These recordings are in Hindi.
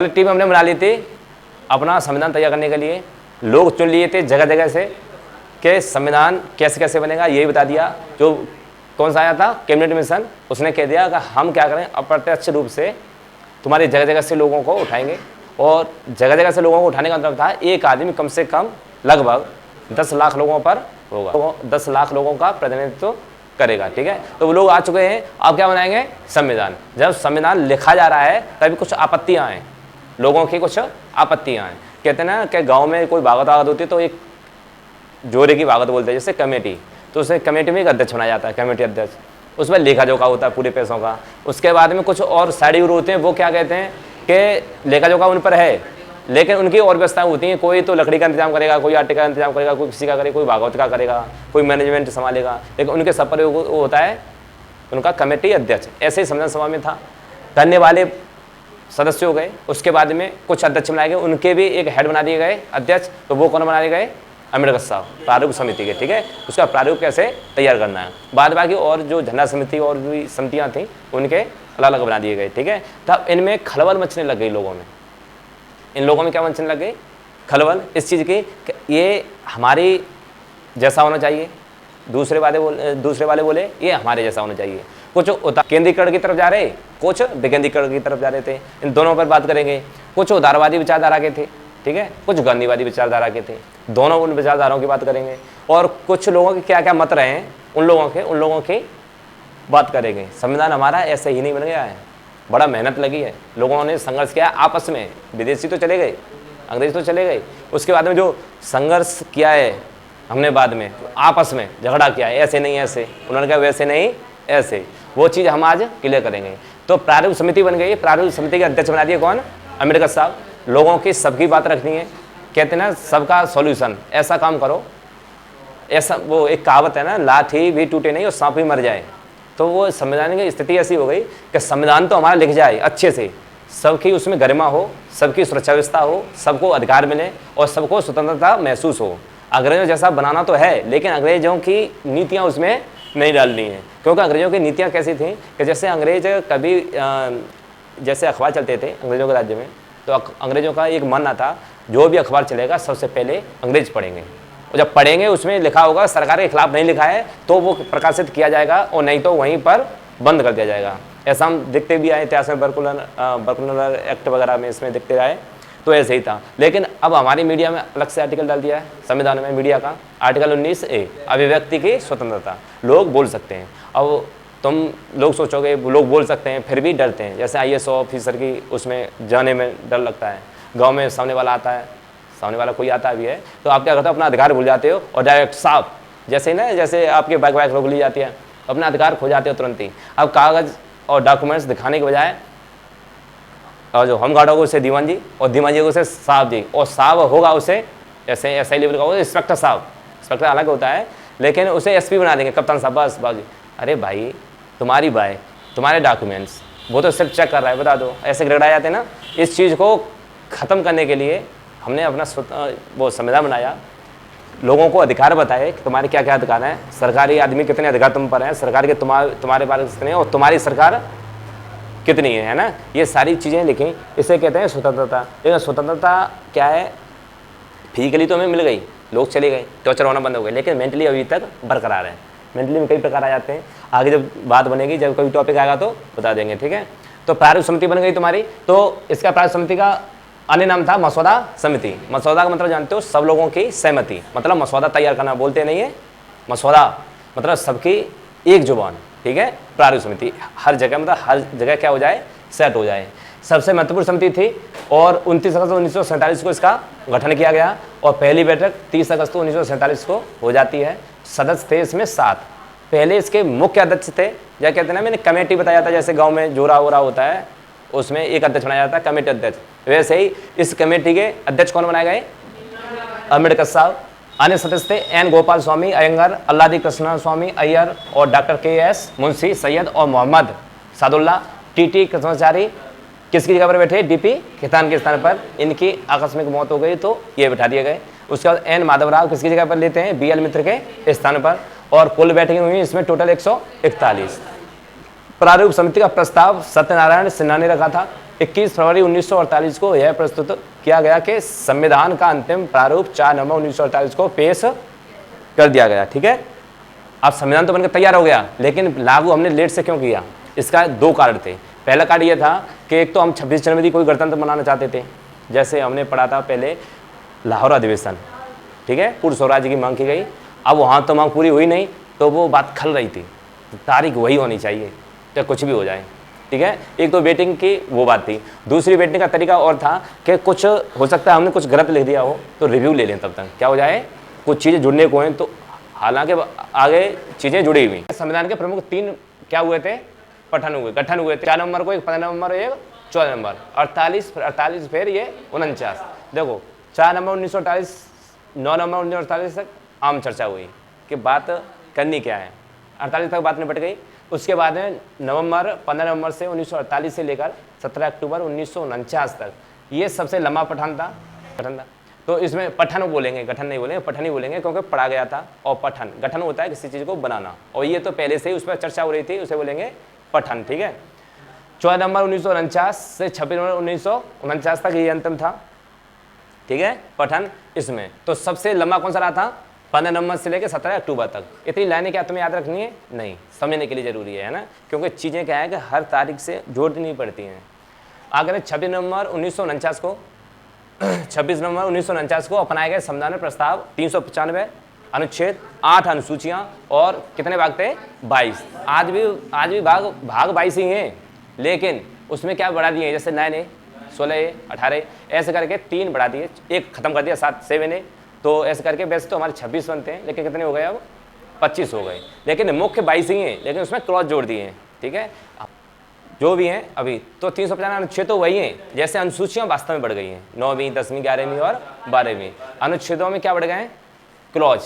टीम हमने बना ली थी अपना संविधान तैयार करने के लिए। लोग चुन लिए थे जगह जगह से कि संविधान कैसे कैसे बनेगा, यही बता दिया। जो कौन सा आया था कैबिनेट मिशन, उसने कह दिया कि हम क्या करें, अप्रत्यक्ष रूप से तुम्हारी जगह जगह से लोगों को उठाएंगे। और जगह जगह से लोगों को उठाने का मतलब था एक आदमी कम से कम लगभग 10 लाख लोगों पर होगा, वो 10 लाख लोगों का प्रतिनिधित्व करेगा। ठीक है, तो वो लोग आ चुके हैं। अब क्या बनाएंगे, संविधान। जब संविधान लिखा जा रहा है तभी कुछ आपत्तियां आए, लोगों की कुछ आपत्तियां हैं। कहते हैं ना कि गांव में कोई भागवत आगत होती है तो एक जोरे की भागवत बोलते हैं, जैसे कमेटी, तो उसे कमेटी में एक अध्यक्ष बनाया जाता है, कमेटी अध्यक्ष। उसमें लेखा जोखा होता है पूरे पैसों का। उसके बाद में कुछ और साइड होते हैं, वो क्या कहते हैं कि लेखा जोखा उन पर है, लेकिन उनकी और व्यवस्थाएं होती हैं। कोई तो लकड़ी का इंतजाम करेगा, कोई आटे का इंतजाम करेगा, कोई किसी का करेगा, कोई भागवत का करेगा, कोई मैनेजमेंट संभालेगा, लेकिन उनके सब पर वो होता है उनका कमेटी अध्यक्ष। ऐसे ही संविधान सभा में था, करने वाले सदस्य हो गए। उसके बाद में कुछ अध्यक्ष बनाए गए, उनके भी एक हेड बना दिए गए अध्यक्ष। तो वो कौन बना दिए गए, अम्बेडकर साहब, प्रारूप समिति के। ठीक है, उसका प्रारूप कैसे तैयार करना है। बाद बाकी और जो झंडा समिति और भी समितियाँ थी उनके अलग अलग बना दिए गए। ठीक है, तब इनमें खलबल मचने लग गई लोगों में। इन लोगों में क्या मचने लग गई, खलबल इस चीज़ की कि ये हमारी जैसा होना चाहिए। दूसरे वाले बोले ये हमारे जैसा होना चाहिए। कुछ केंद्रीकरण की तरफ जा रहे, कुछ विकेंद्रीकरण की तरफ जा रहे थे। इन दोनों पर बात करेंगे। कुछ उदारवादी विचारधारा के थे, ठीक है, कुछ गांधीवादी विचारधारा के थे। दोनों उन विचारधाराओं की बात करेंगे। और कुछ लोगों के क्या क्या मत रहे हैं, उन लोगों की बात करेंगे। संविधान हमारा ऐसे ही नहीं बन गया है, बड़ा मेहनत लगी है, लोगों ने संघर्ष किया आपस में। विदेशी तो चले गए, अंग्रेज तो चले गए, उसके बाद में जो संघर्ष किया है हमने, बाद में आपस में झगड़ा किया है, ऐसे नहीं ऐसे, उन्होंने कहा वैसे नहीं ऐसे, वो चीज़ हम आज क्लियर करेंगे। तो प्रारूप समिति बन गई। प्रारूप समिति के अध्यक्ष बना दिए कौन, अम्बेडकर साहब। लोगों की सबकी बात रखनी है, कहते हैं ना सबका सॉल्यूशन, ऐसा काम करो। ऐसा वो एक कहावत है ना, लाठी भी टूटे नहीं और सांप भी मर जाए। तो वो संविधान की स्थिति ऐसी हो गई कि संविधान तो हमारा लिख जाए अच्छे से, सबकी उसमें गरिमा हो, सबकी सुरक्षा व्यवस्था हो, सबको अधिकार मिले और सबको स्वतंत्रता महसूस हो। अंग्रेजों जैसा बनाना तो है, लेकिन अंग्रेजों की नीतियाँ उसमें नहीं डालनी है। क्योंकि अंग्रेजों की नीतियाँ कैसी थी कि जैसे अंग्रेज कभी जैसे अखबार चलते थे अंग्रेजों के राज्य में, तो अंग्रेजों का एक मानना था जो भी अखबार चलेगा सबसे पहले अंग्रेज पढ़ेंगे, और जब पढ़ेंगे उसमें लिखा होगा सरकार के खिलाफ नहीं लिखा है तो वो प्रकाशित किया जाएगा, और नहीं तो वहीं पर बंद कर दिया जाएगा। ऐसा हम देखते भी आए इतिहास में, बर्कुलर एक्ट वगैरह में इसमें देखते रहे, तो ऐसे ही था। लेकिन अब हमारी मीडिया में अलग से आर्टिकल डाल दिया है संविधान में, मीडिया का आर्टिकल 19A, अभिव्यक्ति की स्वतंत्रता, लोग बोल सकते हैं। अब तुम लोग सोचोगे लोग बोल सकते हैं फिर भी डरते हैं, जैसे IAS ऑफिसर की उसमें जाने में डर लगता है। गांव में सामने वाला आता है, सामने वाला कोई आता भी है, तो आप क्या करते हो, अपना अधिकार भूल जाते हो और डायरेक्ट साफ, जैसे ना जैसे आपकी बाइक रोक ली जाती है, अपना अधिकार खो जाते हो तुरंत ही। अब कागज़ और डॉक्यूमेंट्स दिखाने के बजाय, और जो हम गार्ड होगा उसे दीवान जी, और दीवान जी उसे साहब जी, और साहब होगा उसे ऐसे SI लेवल का होगा इंस्पेक्टर साहब। इंस्पेक्टर अलग होता है, लेकिन उसे SP बना देंगे, कप्तान साहब, बस बाबू जी। अरे भाई तुम्हारी बाइक, तुम्हारे डॉक्यूमेंट्स, वो तो सिर्फ चेक कर रहा है, बता दो। ऐसे गिड़ाए जाते हैं ना। इस चीज़ को ख़त्म करने के लिए हमने अपना वो संविधान बनाया, लोगों को अधिकार बताए कि तुम्हारे क्या क्या अधिकार हैं, सरकारी आदमी कितने अधिकार तुम पर हैं, सरकार के तुम्हारे पास कितने, और तुम्हारी सरकार कितनी है ना। ये सारी चीज़ें लिखी, इसे कहते हैं स्वतंत्रता। लेकिन स्वतंत्रता क्या है, फिजिकली तो हमें मिल गई, लोग चले गए, टॉर्चर होना बंद हो गए, लेकिन मेंटली अभी तक बरकरार है। मेंटली में कई प्रकार आ जाते हैं, आगे जब बात बनेगी, जब कोई टॉपिक आएगा तो बता देंगे। ठीक है, तो प्रारूप समिति बन गई तुम्हारी। तो इसका प्रारूप समिति का अन्य नाम था मसौदा समिति। मसौदा का मतलब जानते हो, सब लोगों की सहमति, मतलब मसौदा तैयार करना बोलते नहीं है, मसौदा मतलब सबकी एक जुबान। ठीक है, प्रारूप समिति हर जगह, मतलब हर जगह क्या हो जाए, सेट हो जाए। सबसे महत्वपूर्ण समिति थी, और 29 अगस्त 1947 को इसका गठन किया गया, और पहली बैठक 30 अगस्त 1947 को हो जाती है। सदस्य थे इसमें 7। पहले इसके मुख्य अध्यक्ष थे, या कहते हैं ना, मैंने कमेटी बताया था, जैसे गांव में जोरा वोरा होता है उसमें एक अध्यक्ष बनाया जाता है, कमेटी अध्यक्ष। वैसे ही इस कमेटी के अध्यक्ष कौन बनाए गए, अम्बेडकर साहब। अन्य सदस्य थे N. गोपाल स्वामी अयंगर, अल्लादी कृष्ण स्वामी अय्यर, और डॉक्टर KS मुंशी सैयद, और मोहम्मद सादुल्ला। TT कृष्णाचारी किसकी जगह पर बैठे, DP खेतान के स्थान पर। इनकी आकस्मिक मौत हो गई तो ये बैठा दिए गए। उसके बाद N. माधवराव किसकी जगह पर लेते हैं, BL मित्र के स्थान पर। और कुल बैठकें हुई इसमें टोटल 141। प्रारूप समिति का प्रस्ताव सत्यनारायण सिन्हा ने रखा था। 21 फरवरी 1948 को यह प्रस्तुत किया गया कि संविधान का अंतिम प्रारूप 4 नवंबर 1948 को पेश कर दिया गया। ठीक है, अब संविधान तो बनकर तैयार हो गया, लेकिन लागू हमने लेट से क्यों किया? इसका 2 कारण थे। पहला कारण यह था कि एक तो हम 26 जनवरी को गणतंत्र मनाना चाहते थे, जैसे हमने पढ़ा था पहले लाहौर अधिवेशन। ठीक है, पूर्ण स्वराज्य की मांग की गई। अब वहाँ तो मांग पूरी हुई नहीं, तो वो बात खल रही थी, तारीख वही होनी चाहिए, चाहे कुछ भी हो जाए। ठीक है, एक तो वेटिंग की वो बात थी। दूसरी वेटिंग का तरीका और था कि कुछ हो सकता है हमने कुछ गलत लिख दिया हो, तो रिव्यू ले लें, तब तक क्या हो जाए, कुछ चीज़ें जुड़ने को हैं, तो हालांकि आगे चीज़ें जुड़ी हुई। संविधान के प्रमुख 3 क्या हुए थे? पठन हुए, गठन हुए थे। 4 नवंबर को, एक 15 नवंबर, एक 14 नवंबर, 48 फिर ये 49। देखो 4 नवंबर 1948, 9 नवंबर 1948 तक आम चर्चा हुई कि बात करनी क्या है। 48 तक बात निपट गई। उसके बाद में 15 नवंबर से 1948 से लेकर 17 अक्टूबर 1949 तक ये सबसे लंबा पठन था। तो इसमें पठन बोलेंगे, गठन नहीं बोलेंगे, पठन ही बोलेंगे, क्योंकि पढ़ा गया था। और पठन, गठन होता है किसी चीज़ को बनाना, और ये तो पहले से ही उस पर चर्चा हो रही थी, उसे बोलेंगे पठन। ठीक है, 14 नवंबर 1949 से 26 नवंबर 1949 तक ये अंतिम था। ठीक है, पठन इसमें तो सबसे लंबा कौन सा रहा था? 15 नवंबर से लेकर 17 अक्टूबर तक। इतनी लाइनें क्या तुम्हें याद रखनी है? नहीं, समझने के लिए जरूरी है ना, क्योंकि चीज़ें क्या है कि हर तारीख से जोड़नी पड़ती हैं। अगर 26 नवंबर 1949 को 26 नवंबर 1949 को अपनाए गए संविधान में प्रस्ताव 395 अनुच्छेद, 8 अनुसूचियां और कितने भाग थे? 22। आज भी भाग 22 ही हैं, लेकिन उसमें क्या बढ़ा दिए, जैसे 9A, 16A, 18A, ऐसे करके 3 बढ़ा दिए, एक खत्म कर दिया, 7A। तो ऐसे करके वैसे तो हमारे 26 बनते हैं, लेकिन कितने हो गए अब? 25 हो गए, लेकिन मुख्य 22 ही हैं, लेकिन उसमें क्लॉज जोड़ दिए हैं। ठीक है, जो भी हैं अभी तो 395 अनुच्छेद तो वही हैं, जैसे अनुसूचियां वास्तव में बढ़ गई हैं, 9वीं, 10वीं, 11वीं और 12वीं। अनुच्छेदों में क्या बढ़ गए हैं? क्लॉज।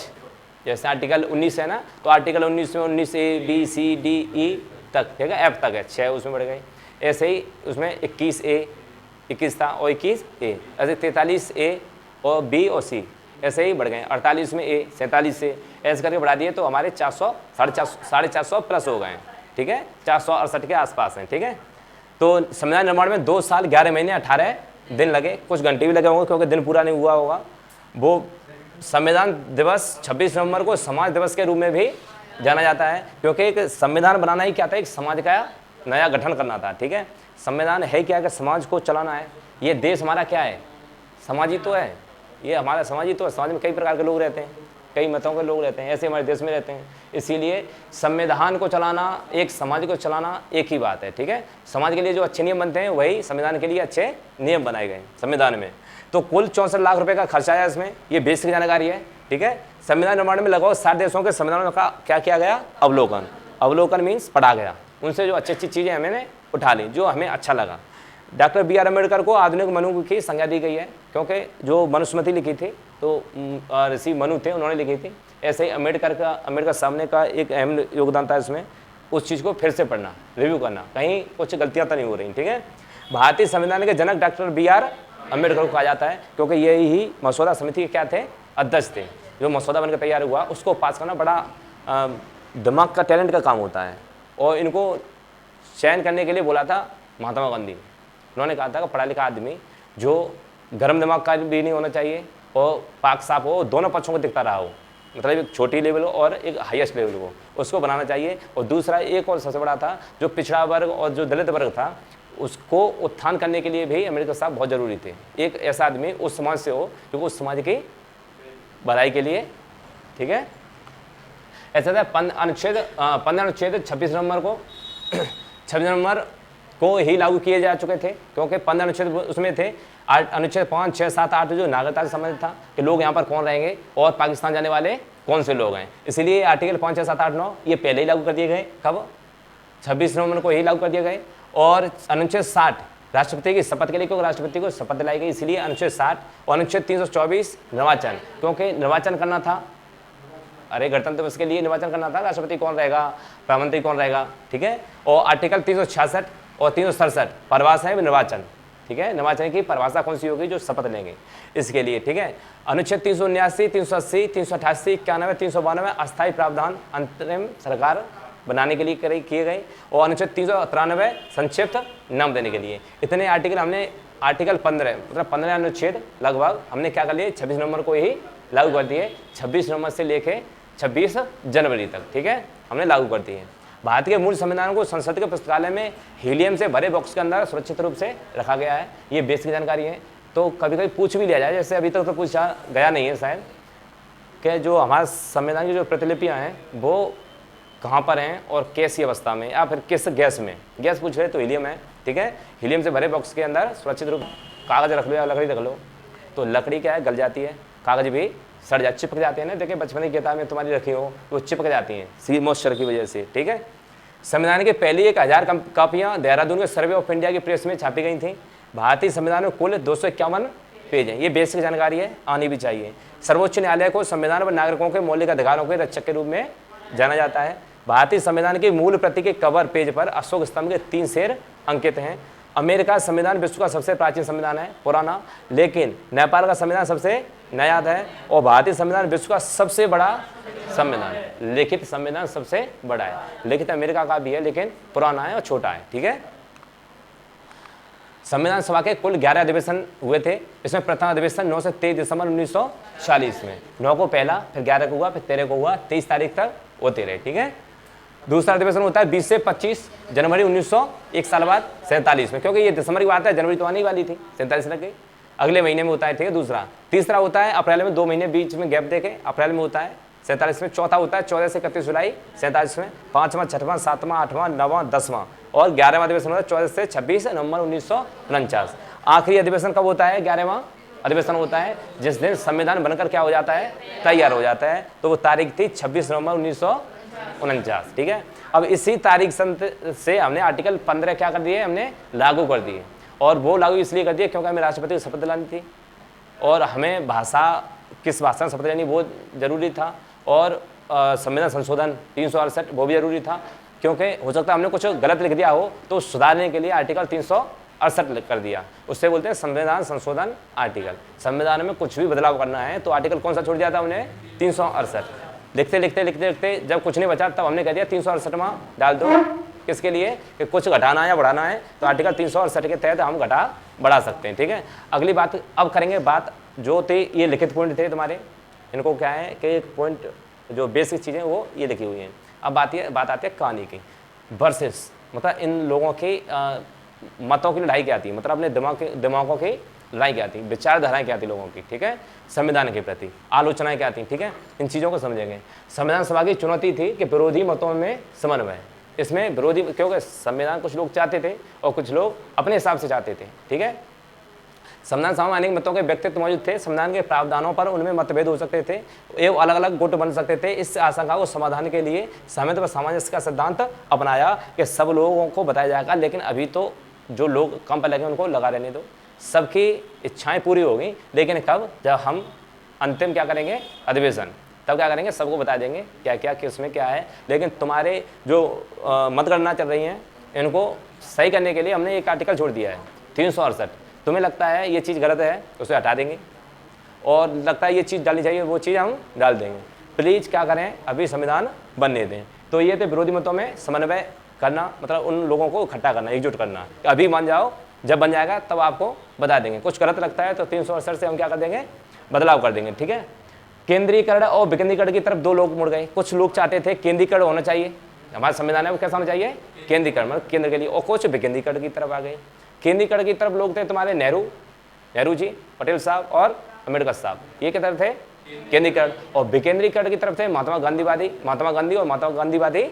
जैसे आर्टिकल 19 है ना, तो आर्टिकल 19 में 19A, B, C, D, E तक, ठीक है, F तक है, 6 उसमें बढ़ गए। ऐसे ही उसमें 21A, 21 था और 21A, ऐसे 43A और B और C ऐसे ही बढ़ गए। 48 में A, 47 से ऐसे करके बढ़ा दिए, तो हमारे 400, 450 प्लस हो गए। ठीक है, 468 के आसपास हैं। ठीक है, तो संविधान निर्माण में 2 साल 11 महीने 18 दिन लगे, कुछ घंटे भी लगे होंगे क्योंकि दिन पूरा नहीं हुआ होगा। वो संविधान दिवस 26 नवंबर को समाज दिवस के रूप में भी जाना जाता है, क्योंकि एक संविधान बनाना ही क्या था? एक समाज का नया गठन करना था। ठीक है, संविधान है क्या? कि समाज को चलाना है। ये देश हमारा क्या है? समाजी तो है, ये हमारा समाजी तो है। समाज में कई प्रकार के लोग रहते हैं, कई मतों के लोग रहते हैं, ऐसे हमारे देश में रहते हैं। इसीलिए संविधान को चलाना, एक समाज को चलाना एक ही बात है। ठीक है, समाज के लिए जो अच्छे नियम बनते हैं वही संविधान के लिए अच्छे नियम बनाए गए संविधान में। तो कुल 64 लाख रुपए का खर्चा आया इसमें, ये बेसिक जानकारी है। ठीक है, संविधान निर्माण में लगभग 60 देशों के संविधानों का क्या किया गया? अवलोकन मीन्स पढ़ा गया, उनसे जो अच्छी अच्छी चीज़ें हमने उठा ली, जो हमें अच्छा लगा। Doctor B.R. अम्बेडकर को आधुनिक मनु की संज्ञा दी गई है, क्योंकि जो मनुस्मृति लिखी थी तो ऋषि मनु थे, उन्होंने लिखी थी। ऐसे ही अम्बेडकर सामने का एक अहम योगदान था इसमें, उस चीज़ को फिर से पढ़ना, रिव्यू करना, कहीं कुछ गलतियाँ तो नहीं हो रही। ठीक है, भारतीय संविधान के जनक डॉक्टर B.R. अम्बेडकर को कहा जाता है, क्योंकि यही मसौदा समिति के क्या थे? अध्यक्ष थे। जो मसौदा बनकर तैयार हुआ उसको पास करना बड़ा दिमाग का, टैलेंट का काम होता है, और इनको चयन करने के लिए बोला था महात्मा गांधी। उन्होंने कहा था कि पढ़ा लिखा आदमी जो गर्म दिमाग का भी नहीं होना चाहिए और पाक साफ हो, दोनों पक्षों को दिखता रहा हो, मतलब एक छोटी लेवल हो और एक हाईएस्ट लेवल हो, उसको बनाना चाहिए। और दूसरा एक और सबसे बड़ा था, जो पिछड़ा वर्ग और जो दलित वर्ग था उसको उत्थान करने के लिए भी अम्बेडकर साहब बहुत ज़रूरी थे। एक ऐसा आदमी उस समाज से हो जो उस समाज की भलाई के लिए, ठीक है, ऐसा था। 15 अनुच्छेद 26 नवंबर को 26 नवंबर को ही लागू किए जा चुके थे, क्योंकि 15 अनुच्छेद उसमें थे। अनुच्छेद 5, 6, 7, 8 जो नागरिकता से संबंधित था कि लोग यहाँ पर कौन रहेंगे और पाकिस्तान जाने वाले कौन से लोग हैं, इसीलिए आर्टिकल 5, 6, 7, 8, 9 ये पहले ही लागू कर दिए गए। कब? 26 नवंबर को ही लागू कर दिए गए। और अनुच्छेद 60 राष्ट्रपति की शपथ के लिए, क्योंकि राष्ट्रपति को शपथ दिलाई गई, इसलिए अनुच्छेद 60 और अनुच्छेद 324 निर्वाचन, क्योंकि निर्वाचन करना था, अरे गणतंत्र दिवस के लिए निर्वाचन करना था, राष्ट्रपति कौन रहेगा, प्रधानमंत्री कौन रहेगा, ठीक है। और आर्टिकल 366 और 367 परिभाषा है निर्वाचन, ठीक है, निर्वाचन की परिभाषा कौन सी होगी, जो शपथ लेंगे इसके लिए, ठीक है। अनुच्छेद 379, 380, 388, 91, 392 अस्थायी प्रावधान अंतरिम सरकार बनाने के लिए किए गए और अनुच्छेद 393 संक्षिप्त नाम देने के लिए। इतने आर्टिकल हमने आर्टिकल 15 मतलब 15 अनुच्छेद लगभग हमने क्या कर लिए 26 नवंबर को ही लागू कर दिए, 26 नवंबर से लेके 26 जनवरी तक, ठीक है, हमने लागू कर दिए। भारत के मूल संविधान को संसद के पुस्तकालय में हीलियम से भरे बॉक्स के अंदर सुरक्षित रूप से रखा गया है। ये बेसिक जानकारी है। तो कभी कभी पूछ भी लिया जाए, जैसे अभी तक तो पूछा गया नहीं है शायद, कि जो हमारे संविधान की जो प्रतिलिपियाँ हैं वो कहाँ पर हैं और कैसी अवस्था में या फिर किस गैस में। गैस पूछ रहे तो हीलियम है, ठीक है, हीलियम से भरे बॉक्स के अंदर सुरक्षित रूप, कागज़ रख लो या लकड़ी रख लो, तो लकड़ी क्या है गल जाती है, कागज़ भी सड़ जाते, चिपक जाते हैं ना। देखिए बचपन की किताब में तुम्हारी रखी हो वो चिपक जाती हैं सी मॉइस्चर की वजह से, ठीक है। संविधान की पहली 1000 कापियाँ देहरादून के सर्वे ऑफ इंडिया की प्रेस में छापी गई थी। भारतीय संविधान में कुल 251 पेज हैं। ये बेसिक जानकारी है, आनी भी चाहिए। सर्वोच्च न्यायालय को संविधान पर नागरिकों के मौलिक अधिकारों के रक्षक के रूप में जाना जाता है। भारतीय संविधान की मूल प्रति के कवर पेज पर अशोक स्तंभ के 3 शेर अंकित हैं। अमेरिका संविधान विश्व का सबसे प्राचीन संविधान है, पुराना, लेकिन नेपाल का संविधान सबसे नया है और भारतीय संविधान विश्व का सबसे बड़ा संविधान है। लिखित संविधान सबसे बड़ा है, लिखित अमेरिका का भी है लेकिन पुराना है और छोटा है, ठीक है। संविधान सभा के कुल 11 अधिवेशन हुए थे। इसमें प्रथम अधिवेशन 9 से 23 दिसंबर 1940 में, 9 को पहला, फिर 11 को हुआ, फिर 13 को हुआ, 23 तारीख तक होते रहे, ठीक है। दूसरा अधिवेशन होता है 20 से 25 जनवरी 1900, एक साल बाद 47 में, क्योंकि ये दिसंबर की बात है, जनवरी तो आने वाली थी, 47 लग गई, अगले महीने में होता है, ठीक है। दूसरा, तीसरा होता है अप्रैल में, 2 महीने बीच में गैप देके अप्रैल में होता है 47 में। चौथा होता है 14 से 31 जुलाई 47 में। 5वां, 6वां, 7वां, 8वां, 9वां, 10वां और 11वां अधिवेशन होता है 14 से 26 नवंबर 1949। आखिरी अधिवेशन कब होता है? 11वां अधिवेशन होता है, जिस दिन संविधान बनकर क्या हो जाता है, तैयार हो जाता है। तो वो तारीख थी 26 नवंबर 1949, ठीक है। अब इसी तारीख से हमने आर्टिकल 15 क्या कर दिए, हमने लागू कर दिए। और वो लागू इसलिए कर दिए क्योंकि हमें राष्ट्रपति को शपथ दिलानी थी और हमें भाषा, किस भाषा में शपथ लेनी वो जरूरी था। और संविधान संशोधन 368 वो भी जरूरी था, क्योंकि हो सकता है हमने कुछ गलत लिख दिया हो तो सुधारने के लिए आर्टिकल 368 कर दिया। उससे बोलते हैं संविधान संशोधन आर्टिकल। संविधान में कुछ भी बदलाव करना है तो आर्टिकल कौन सा छोड़ दिया था हमने? 368। लिखते लिखते लिखते लिखते जब कुछ नहीं बचा तब हमने कह दिया 368वां डाल दो। किसके लिए? कि कुछ घटाना या बढ़ाना है तो आर्टिकल 368 के तहत हम घटा बढ़ा सकते हैं, ठीक है। अगली बात अब करेंगे, बात जो थे ये लिखित पॉइंट थे तुम्हारे, इनको क्या है कि एक पॉइंट जो बेसिक चीज़ें वो ये लिखी हुई हैं। अब बात आती है कहानी की। वर्सेस मतलब इन लोगों की मतों की लड़ाई क्या आती है, मतलब अपने दिमागों की लड़ाई क्या आती है, विचारधाराएं क्या आती लोगों की, ठीक है, संविधान के प्रति आलोचनाएं क्या आती, ठीक है। इन चीज़ों को समझेंगे। संविधान सभा की चुनौती थी कि विरोधी मतों में समन्वय। इसमें विरोधी, क्योंकि संविधान कुछ लोग चाहते थे और कुछ लोग अपने हिसाब से चाहते थे, ठीक है। संविधान सभा में अनेक मतों के व्यक्तित्व मौजूद थे। संविधान के प्रावधानों पर उनमें मतभेद हो सकते थे एवं अलग अलग गुट बन सकते थे। इस आशंका को समाधान के लिए सहमति व सामंजस्य का सिद्धांत अपनाया कि सब लोगों को बताया जाएगा, लेकिन अभी तो जो लोग कम पर लगे उनको लगा रहने दो। सबकी इच्छाएं पूरी होगी, लेकिन कब? जब हम अंतिम क्या करेंगे, अधिवेशन, तब क्या करेंगे, सबको बता देंगे क्या क्या किस में क्या है। लेकिन तुम्हारे जो मतगणना चल रही हैं इनको सही करने के लिए हमने एक आर्टिकल छोड़ दिया है 368। तुम्हें लगता है ये चीज़ गलत है उसे हटा देंगे, और लगता है ये चीज़ डालनी चाहिए वो चीज़ हम डाल देंगे। प्लीज़ क्या करें, अभी संविधान बनने दें। तो ये थे विरोधी मतों में समन्वय करना, मतलब उन लोगों को इकट्ठा करना, एकजुट करना। अभी मान जाओ, जब बन जाएगा तब आपको बता देंगे। कुछ गलत लगता है तो 368 से हम क्या कर देंगे, बदलाव कर देंगे, ठीक है। केंद्रीकरण और विकेंद्रीकरण की तरफ दो लोग मुड़ गए। कुछ लोग चाहते थे केंद्रीकरण होना चाहिए, हमारे संविधान है वो कैसा होना चाहिए, केंद्रीकरण, मतलब केंद्र के लिए, और कुछ विकेंद्रीकरण की तरफ आ गए। केंद्रीकरण की तरफ लोग थे तुम्हारे नेहरू जी, पटेल साहब और अम्बेडकर साहब, ये की तरफ थे केंद्रीकरण। और विकेंद्रीकरण की तरफ थे महात्मा गांधी और महात्मा गांधीवादी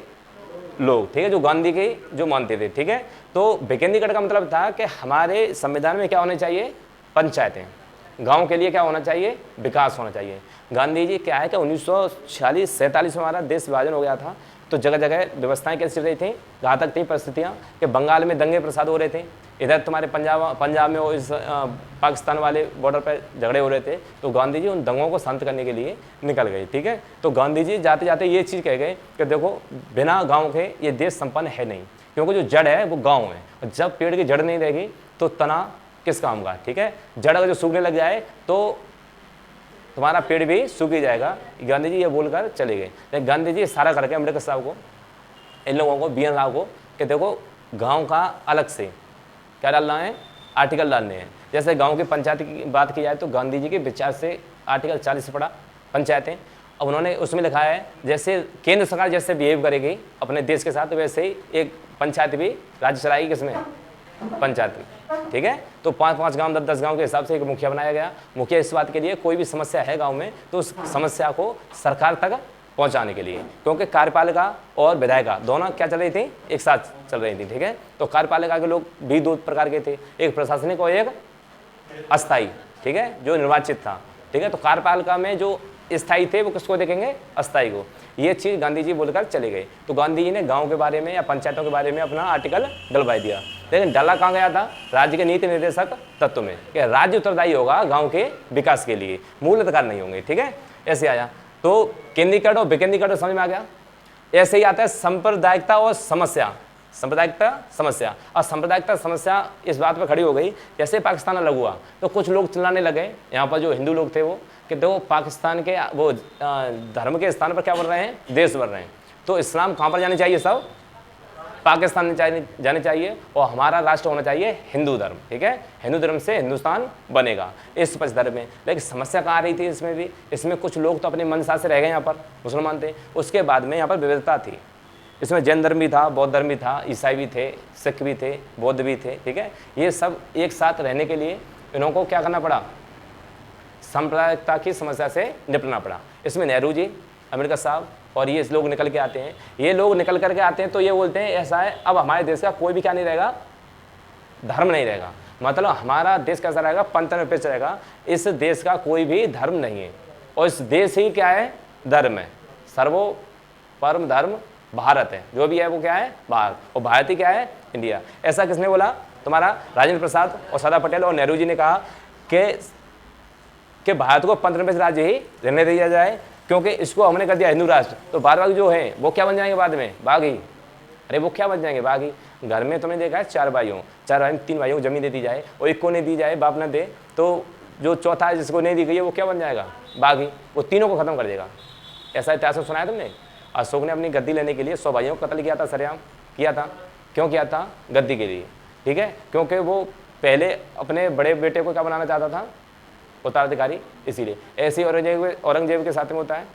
लोग, ठीक है, जो गांधी के जो मानते थे, ठीक है। तो विकेंद्रीकरण का मतलब था कि हमारे संविधान में क्या होना चाहिए, पंचायतें, गांव के लिए क्या होना चाहिए, विकास होना चाहिए। गांधी जी क्या है कि 1946-47 में हमारा देश विभाजन हो गया था, तो जगह जगह व्यवस्थाएं कैसी चल रही थी, घातक थी परिस्थितियाँ कि बंगाल में दंगे प्रसाद हो रहे थे, इधर तुम्हारे पंजाब में वो इस पाकिस्तान वाले बॉर्डर पर झगड़े हो रहे थे। तो गांधी जी उन दंगों को शांत करने के लिए निकल गए, ठीक है। तो गांधी जी जाते जाते ये चीज़ कह गए कि देखो बिना गाँव के ये देश संपन्न है नहीं, क्योंकि जो जड़ है वो गाँव है, और जब पेड़ की जड़ नहीं रहेगी तो तना किस काम का, ठीक है। जड़ अगर जो सूखने लग जाए तो तुम्हारा पेड़ भी सूख ही जाएगा। गांधी जी ये बोलकर चले गए। लेकिन गांधी जी सारा करके अम्बेडकर साहब को इन लोगों को, बी एन राव को, कि देखो गांव का अलग से क्या डालना है, आर्टिकल डालने हैं। जैसे गांव की पंचायत की बात की जाए तो गांधी जी के विचार से आर्टिकल 40 से पढ़ा पंचायतें। अब उन्होंने उसमें लिखा है जैसे केंद्र सरकार जैसे बिहेव करेगी अपने देश के साथ, वैसे ही एक पंचायत भी राज्य चलाएगी किसमें, पंचायत में। ठीक है, तो 5-5 गांव 10-10 गांव के हिसाब से एक मुखिया बनाया गया। मुखिया इस बात के लिए कोई भी समस्या है गांव में तो उस समस्या को सरकार तक पहुंचाने के लिए, क्योंकि कार्यपालिका और विधायिका दोनों क्या चल रही थी, एक साथ चल रही थी। ठीक है, तो कार्यपालिका के लोग भी 2 प्रकार के थे, एक प्रशासनिक और एक अस्थायी। ठीक है, जो निर्वाचित था। ठीक है, तो कार्यपालिका में जो स्थायी थे वो किसको देखेंगे, अस्थायी को। ये चीज़ गांधी जी बोलकर चले गए। तो गांधी जी ने गांव के बारे में या पंचायतों के बारे में अपना आर्टिकल डलवा दिया, लेकिन डाला कहाँ गया था, राज्य के नीति निर्देशक तत्व में, कि राज्य उत्तरदायी होगा गांव के विकास के लिए, मूल अधिकार नहीं होंगे। ठीक है, ऐसे आया। तो केंद्रीकरण और विकेंद्रीकरण समझ में आ गया। ऐसे ही आता है सांप्रदायिकता और समस्या। सांप्रदायिकता समस्या, और सांप्रदायिकता समस्या इस बात पर खड़ी हो गई, जैसे पाकिस्तान अलग हुआ तो कुछ लोग चिल्लाने लगे, यहाँ पर जो हिंदू लोग थे वो, कि देखो पाकिस्तान के वो धर्म के स्थान पर क्या बन रहे हैं, देश बन रहे हैं, तो इस्लाम कहाँ पर जाने चाहिए, सब पाकिस्तान में जाने चाहिए, और हमारा राष्ट्र होना चाहिए हिंदू धर्म। ठीक है, हिंदू धर्म से हिंदुस्तान बनेगा, इस पक्षधर में। लेकिन समस्या कहाँ आ रही थी इसमें भी, इसमें कुछ लोग तो अपनी मनसा से रह गए, यहाँ पर मुसलमान थे, उसके बाद में यहाँ पर विविधता थी। इसमें जैन धर्म भी था, बौद्ध धर्म भी था, ईसाई भी थे, सिख भी थे, बौद्ध भी थे। ठीक है, ये सब एक साथ रहने के लिए इन्हों को क्या करना पड़ा, सांप्रदायिकता की समस्या से निपटना पड़ा। इसमें नेहरू जी, अम्बेडकर साहब और ये लोग निकल के आते हैं। ये लोग निकल करके आते हैं तो ये बोलते हैं ऐसा है, अब हमारे देश का कोई भी क्या नहीं रहेगा, धर्म नहीं रहेगा, मतलब हमारा देश कैसा रहेगा, पंथनिरपेक्ष रहेगा। इस देश का कोई भी धर्म नहीं है, और इस देश ही क्या है, धर्म है, सर्वोपरम धर्म भारत है, जो भी है वो क्या है, भारत, और भारत ही क्या है, इंडिया। ऐसा किसने बोला, तुम्हारा राजेंद्र प्रसाद और सरदार पटेल और नेहरू जी ने कहा कि भारत को पंथनिरपेक्ष राज्य ही रहने दिया जाए, क्योंकि इसको हमने कर दिया हिंदू राष्ट्र, तो बाकी जो है वो क्या बन जाएंगे बाद में, बागी। अरे वो क्या बन जाएंगे, बागी। घर में तुमने देखा है 4 भाइयों, 4 भाई में 3 भाइयों को जमीन दे दी जाए और एक को नहीं दी जाए, बाप न दे, तो जो चौथा है जिसको नहीं दी गई है वो क्या बन जाएगा, बागी। वो तीनों को खत्म कर देगा। ऐसा इतिहास में सुनाया तुमने। अशोक ने अपनी गद्दी लेने के लिए 100 भाइयों को कत्ल किया था, सरेआम किया था। क्यों किया था, गद्दी के लिए। ठीक है, क्योंकि वो पहले अपने बड़े बेटे को क्या बनाना चाहता था, उत्तराधिकारी, इसीलिए। ऐसे ही औरंगजेब के साथ में होता है,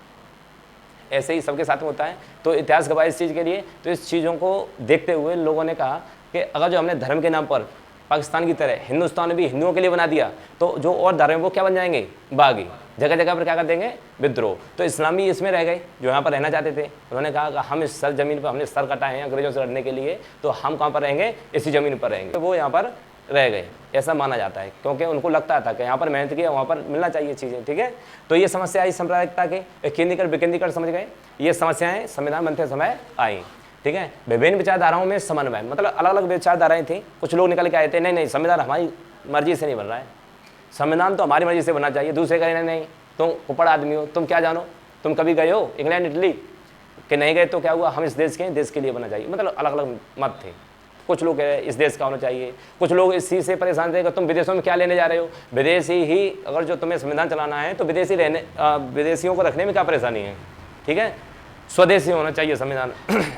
ऐसे ही सबके साथ में होता है। तो इतिहास गवाह इस चीज़ के लिए। तो इस चीज़ों को देखते हुए लोगों ने कहा कि अगर जो हमने धर्म के नाम पर पाकिस्तान की तरह हिंदुस्तान भी हिंदुओं के लिए बना दिया, तो जो और धर्म है वो क्या बन जाएंगे, बागी। जगह जगह पर क्या कर देंगे, विद्रोह। तो इस्लामी इसमें रह गए, जो यहाँ पर रहना चाहते थे। उन्होंने कहा कि हम इस सर ज़मीन पर हमने सर कटा है अंग्रेजों से लड़ने के लिए, तो हम कहाँ पर रहेंगे, इसी ज़मीन पर रहेंगे। तो वो यहाँ पर रह गए, ऐसा माना जाता है, क्योंकि उनको लगता था कि यहाँ पर मेहनत किया, वहाँ पर मिलना चाहिए चीज़ें। ठीक है, तो ये समस्या आई सांप्रदायिकता के, केंद्रीकरण विकेंद्रीकरण समझ गए। ये समस्याएं संविधान बनते समय आई। ठीक है, विभिन्न विचारधाराओं में समन्वय, मतलब अलग अलग विचारधाराएं थी। कुछ लोग निकल के आए थे, नहीं नहीं संविधान हमारी मर्जी से नहीं बन रहा है, संविधान तो हमारी मर्जी से बनना चाहिए। दूसरे कहें नहीं, तुम उपड़ आदमी हो, तुम क्या जानो, तुम कभी गए हो इंग्लैंड इटली, कि नहीं गए तो क्या हुआ, हम इस देश के लिए बनना चाहिए। मतलब अलग अलग मत थे। कुछ लोग इस देश का होना चाहिए, कुछ लोग इस चीज़ से परेशान थे कि तुम विदेशों में क्या लेने जा रहे हो, विदेशी ही अगर जो तुम्हें संविधान चलाना है तो विदेशियों को रखने में क्या परेशानी है। ठीक है, स्वदेशी होना चाहिए संविधान।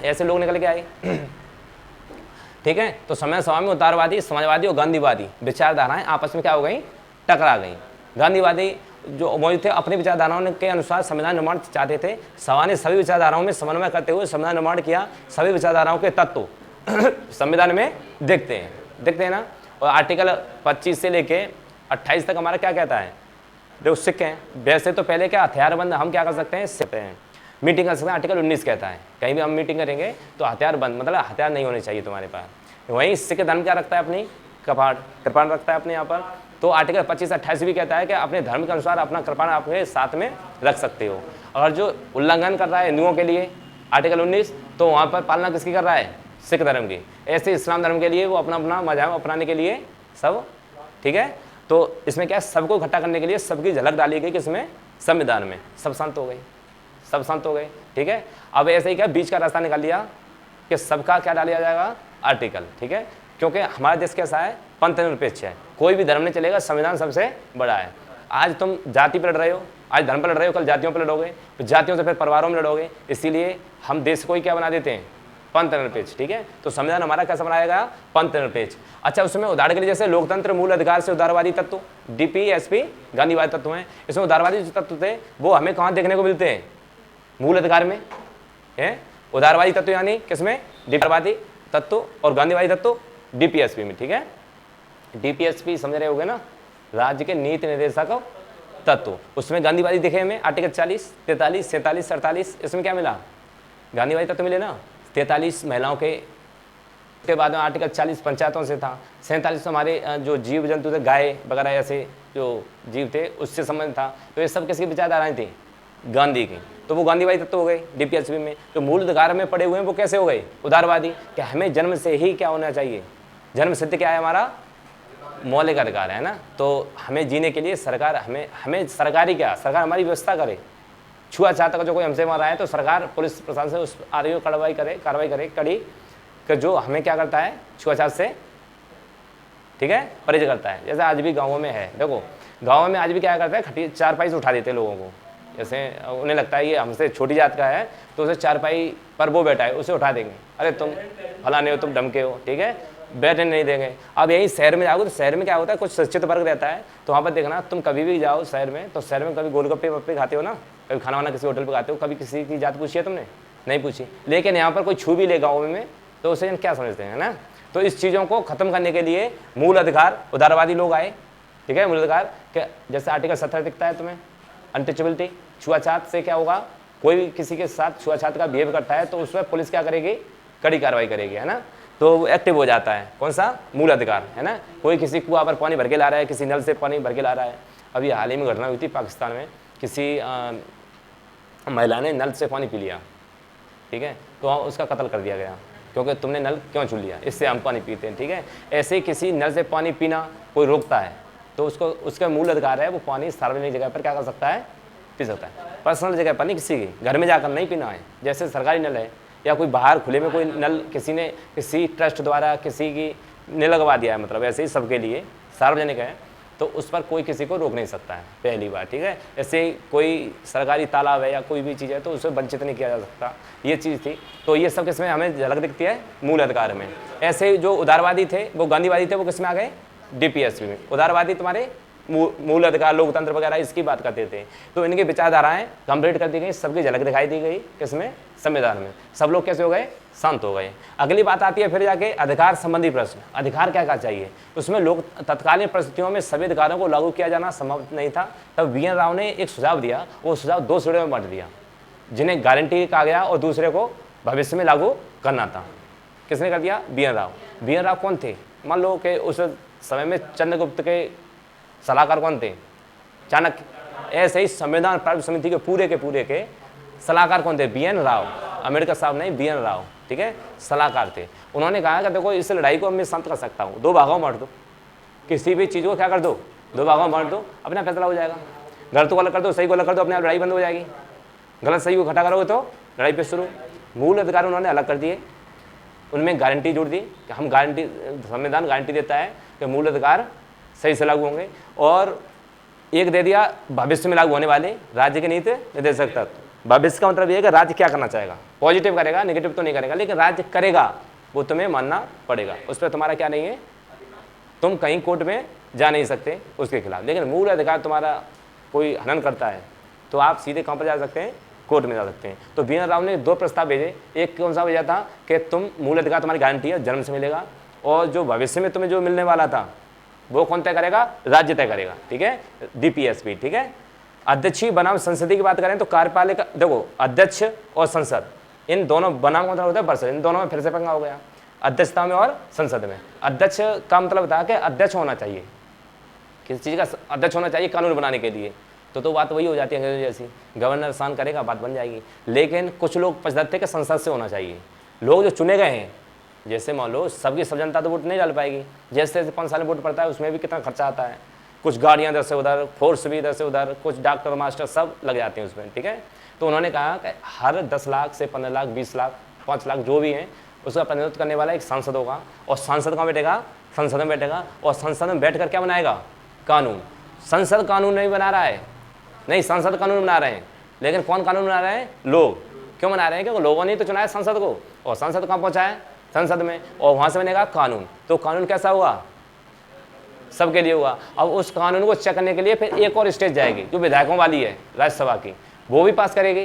ऐसे लोग निकल के आए। ठीक है, तो समय सभा में उदारवादी, समाजवादी और गांधीवादी विचारधाराएं आपस में क्या हो गई, टकरा गई। गांधीवादी जो मौजूद थे अपनी विचारधाराओं के अनुसार संविधान निर्माण चाहते थे। सभा ने सभी विचारधाराओं में समन्वय करते हुए संविधान निर्माण किया। सभी विचारधाराओं के तत्व संविधान में देखते हैं ना। और आर्टिकल 25 से लेके 28 तक हमारा क्या कहता है, जो सिख हैं, वैसे तो पहले क्या हथियारबंद हम क्या कर सकते हैं, सकते हैं, मीटिंग कर सकते हैं। आर्टिकल 19 कहता है कहीं भी हम मीटिंग करेंगे तो हथियारबंद, मतलब हथियार नहीं होने चाहिए तुम्हारे पास। वहीं सिख धर्म क्या रखता है, अपनी कृपाण रखता है अपने यहाँ पर। तो आर्टिकल 25-28 भी कहता है कि अपने धर्म के अनुसार अपना कृपाण आपके साथ में रख सकते हो। अगर जो उल्लंघन कर रहा है हिंदुओं के लिए आर्टिकल 19, तो वहाँ पर पालना किसकी कर रहा है, सिख धर्म की। ऐसे इस्लाम धर्म के लिए वो अपना अपना मजहब अपनाने के लिए सब। ठीक है, तो इसमें क्या है, सबको इकट्ठा करने के लिए सबकी झलक डाली गई किसमें, संविधान में। सब शांत हो गए, सब शांत हो गए। ठीक है, अब ऐसे ही क्या बीच का रास्ता निकाल लिया कि सबका क्या डाल दिया जाएगा, आर्टिकल। ठीक है, क्योंकि हमारा देश कैसा है, पंथ निरपेक्ष है, कोई भी धर्म नहीं चलेगा, संविधान सबसे बड़ा है। आज तुम जाति पर लड़ रहे हो, आज धर्म पर लड़ रहे हो, कल जातियों पर लड़ोगे, तो जातियों से फिर परिवारों में लड़ोगे। इसीलिए हम देश को ही क्या बना देते हैं, पंथनिरपेक्ष, ठीक है। तो संविधान हमारा कैसा बनाया गया? पंथनिरपेक्ष। अच्छा, उसमें उदाहरण के लिए जैसे लोकतंत्र, मूल अधिकार से उदारवादी तत्व, डीपीएसपी गांधीवादी तत्व हैं। इसमें उदारवादी जो तत्व थे वो हमें कहाँ देखने को मिलते हैं? मूल अधिकार में है। उदारवादी तत्व यानी किसमें? डीपीएसपी तत्व, और गांधीवादी तत्व डीपीएसपी में, ठीक है। डीपीएसपी समझ रहे होगे ना, राज्य के नीति निर्देशक तत्व। उसमें गांधीवादी दिखे हमें आर्टिकल 40, 43, 47, 48, इसमें क्या मिला? गांधीवादी तत्व मिले ना। 43 महिलाओं के बाद में आर्टिकल 40 पंचायतों से था। 47 हमारे जो जीव जंतु थे, गाय वगैरह ऐसे जो जीव थे उससे संबंध था। तो ये सब किसकी विचारधाराएं थी? गांधी की। तो वो गांधीवादी तत्व हो गए डीपीएसपी में। जो मूल अधिकार में पड़े हुए हैं वो कैसे हो गए? उदारवादी। कि हमें जन्म से ही क्या होना चाहिए? जन्म सिद्ध क्या है? हमारा मौलिक अधिकार है ना। तो हमें जीने के लिए सरकार हमें सरकारी क्या, सरकार हमारी व्यवस्था करे। छुआछूत का जो कोई हमसे मारा है तो सरकार, पुलिस प्रशासन से उस आरोपी कार्रवाई करे कड़ी, कि जो हमें क्या करता है? छुआछूत से, ठीक है, परहेज करता है। जैसे आज भी गाँवों में है, देखो गाँव में आज भी क्या करता है? खटी चारपाई से उठा देते हैं लोगों को। जैसे उन्हें लगता है ये हमसे छोटी जात का है तो उसे चारपाई पर वो बैठा है उसे उठा देंगे, अरे तुम फलाने हो, तुम धमके हो, ठीक है, बैठने नहीं देंगे। अब यही शहर में जाओगे तो शहर में क्या होता है? कुछ शिक्षित वर्ग रहता है, तो वहाँ पर देखना तुम कभी भी जाओ शहर में, तो शहर में कभी गोलगप्पे वप्पे खाते हो ना, कभी खाना वाना किसी होटल पर खाते हो, कभी किसी की जात पूछी है तुमने? नहीं पूछी। लेकिन यहाँ पर कोई छू भी ले गाँव में तो उसे क्या समझते हैं ना। तो इस चीज़ों को खत्म करने के लिए मूल अधिकार, उदारवादी लोग आए, ठीक है। मूल अधिकार के जैसे आर्टिकल 17 दिखता है तुम्हें, अनटचेबिलिटी। छुआछूत से क्या होगा? कोई भी किसी के साथ छुआछूत का बिहेव करता है तो उस पर पुलिस क्या करेगी? कड़ी कार्रवाई करेगी, है ना। तो वो एक्टिव हो जाता है। कौन सा? मूल अधिकार, है ना। कोई किसी कुआं पर पानी भर के ला रहा है, किसी नल से पानी भर के ला रहा है। अभी हाल ही में घटना हुई थी पाकिस्तान में, किसी महिला ने नल से पानी पी लिया, ठीक है, तो उसका कत्ल कर दिया गया, क्योंकि तुमने नल क्यों छू लिया, इससे हम पानी पीते हैं, ठीक है। ऐसे ही किसी नल से पानी पीना कोई रोकता है तो उसको, उसका मूल अधिकार है वो पानी सार्वजनिक जगह पर क्या कर सकता है? पी सकता है। पर्सनल जगह पर नहीं, किसी की घर में जाकर नहीं पीना है। जैसे सरकारी नल है या कोई बाहर खुले में कोई नल किसी ने, किसी ट्रस्ट द्वारा किसी की ने लगवा दिया है, मतलब ऐसे ही सबके लिए सार्वजनिक है, तो उस पर कोई किसी को रोक नहीं सकता है, पहली बार, ठीक है। ऐसे कोई सरकारी तालाब है या कोई भी चीज़ है तो उससे वंचित नहीं किया जा सकता, ये चीज़ थी। तो ये सब किसमें हमें झलक दिखती है? मूल अधिकार में। ऐसे जो उदारवादी थे वो गांधीवादी थे, वो किसमें आ गए? डीपीएसपी में। उदारवादी तुम्हारे मूल अधिकार, लोकतंत्र वगैरह इसकी बात करते थे। तो इनकी विचारधाराएं कंप्लीट कर दी गई, सबकी झलक दिखाई दी गई किसमें? संविधान में। सब लोग कैसे हो गए? शांत हो गए। अगली बात आती है फिर जाके अधिकार संबंधी प्रश्न। अधिकार क्या क्या चाहिए? उसमें लोग तत्कालीन परिस्थितियों में सभी अधिकारों को लागू किया जाना संभव नहीं था, तब वी एन राव ने एक सुझाव दिया। वो सुझाव 2 श्रेणियों में बांट दिया, जिन्हें गारंटी कहा गया और दूसरे को भविष्य में लागू करना था। किसने कर दिया? V N Rao. V N Rao कौन थे? मान लो कि उस समय में चंद्रगुप्त के सलाहकार कौन थे? चाणक्य। ऐसे ही संविधान प्रारूप समिति के पूरे के सलाहकार कौन थे? B N Rao. अम्बेडकर साहब नहीं, बी एन राव, ठीक है, सलाहकार थे। उन्होंने कहा कि देखो इस लड़ाई को मैं शांत कर सकता हूँ, 2 भागों में बांट दो, किसी भी चीज़ को क्या कर दो? 2 भागों में बांट दो, अपना फैसला हो जाएगा। गलत को अलग कर दो, सही को अलग कर दो, अपने आप लड़ाई बंद हो जाएगी। गलत सही को इकट्ठा करोगे तो लड़ाई पे शुरू। मूल अधिकार उन्होंने अलग कर दिए, उनमें गारंटी जोड़ दी कि हम गारंटी, संविधान गारंटी देता है कि मूल अधिकार सही से लागू होंगे, और एक दे दिया भविष्य में लागू होने वाले राज्य के नीति निर्देशक तत्व। भविष्य का मतलब ये है कि राज्य क्या करना चाहेगा, पॉजिटिव करेगा, नेगेटिव तो नहीं करेगा, लेकिन राज्य करेगा वो तुम्हें मानना पड़ेगा, उस पर तुम्हारा क्या नहीं है, तुम कहीं कोर्ट में जा नहीं सकते उसके खिलाफ। लेकिन मूल अधिकार तुम्हारा कोई हनन करता है तो आप सीधे कहाँ पर जा सकते हैं? कोर्ट में जा सकते हैं। तो बी एन राव ने 2 प्रस्ताव भेजे। एक कौन सा भेजा था कि तुम मूल अधिकार तुम्हारी गारंटी है, जन्म से मिलेगा, और जो भविष्य में तुम्हें जो मिलने वाला था वो कौन तय करेगा? राज्य तय करेगा, ठीक है, डीपीएसपी, ठीक है। अध्यक्षीय बनाम संसदीय की बात करें तो कार्यपालिका, देखो अध्यक्ष और संसद, इन दोनों बनाम कौन सा होता है? परिषद। इन दोनों में फिर से पंगा हो गया, अध्यक्षता में और संसद में। अध्यक्ष का मतलब था कि अध्यक्ष होना चाहिए, किसी चीज़ का अध्यक्ष होना चाहिए कानून बनाने के लिए, तो बात वही हो जाती है अंग्रेजी जैसी, गवर्नर साइन करेगा बात बन जाएगी। लेकिन कुछ लोग पसंद थे कि संसद से होना चाहिए। लोग जो चुने गए हैं, जैसे मान लो सबकी सब जनता तो वोट नहीं डाल पाएगी, जैसे 5 साल में वोट पड़ता है उसमें भी कितना खर्चा आता है, कुछ गाड़ियाँ इधर से उधर, फोर्स भी इधर से उधर, कुछ डॉक्टर मास्टर सब लग जाते हैं उसमें, ठीक है। तो उन्होंने कहा कि हर 10 लाख से 15 लाख 20 लाख 5 लाख जो भी हैं उसका प्रतिनिधित्व करने वाला एक सांसद होगा, और सांसद कहाँ बैठेगा? संसद में बैठेगा, और संसद में बैठ कर क्या बनाएगा? कानून। संसद कानून नहीं बना रहा है, नहीं, संसद कानून बना रहे हैं, लेकिन कौन कानून बना रहे हैं? लोग। क्यों बना रहे हैं? क्योंकि लोगों ने तो चुना है संसद को, और संसद कहाँ पहुंचा है? संसद में। और वहां से बनेगा कानून। तो कानून कैसा हुआ? सबके लिए हुआ। अब उस कानून को चेक करने के लिए फिर एक और स्टेज जाएगी जो विधायकों वाली है, राज्यसभा की, वो भी पास करेगी,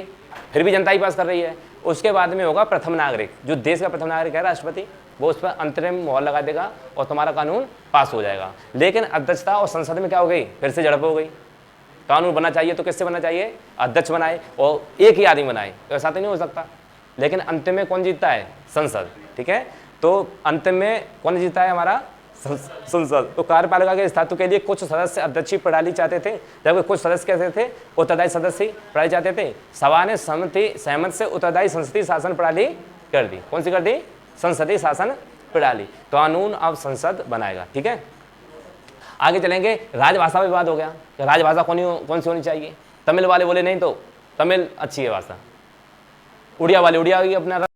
फिर भी जनता ही पास कर रही है। उसके बाद में होगा प्रथम नागरिक, जो देश का प्रथम नागरिक है राष्ट्रपति, वो उस पर अंतरिम मोहर लगा देगा और तुम्हारा कानून पास हो जाएगा। लेकिन अध्यक्षता और संसद में क्या हो गई? फिर से झड़प हो गई। कानून बनना चाहिए तो किससे बनना चाहिए? अध्यक्ष बनाए और एक ही आदमी बनाए, तो ऐसा तो नहीं हो सकता। लेकिन अंतिम में कौन जीतता है? संसद। ठीक है, तो अंतिम में कौन जीतता है? हमारा संसद। तो कार्यपालिका के स्थायित्व के लिए कुछ सदस्य अध्यक्षीय प्रणाली चाहते थे, जबकि कुछ सदस्य कैसे थे? उत्तरदायी सदस्य प्रणाली चाहते थे। सभा ने सहमत से उत्तरदायी संसदीय शासन प्रणाली कर दी। कौन सी कर दी? संसदीय शासन प्रणाली। कानून अब संसद बनाएगा। ठीक है, आगे चलेंगे। राजभाषा विवाद हो गया कि राजभाषा कौन सी होनी चाहिए? तमिल वाले बोले नहीं तो तमिल अच्छी है भाषा, उड़िया वाले उड़िया अपना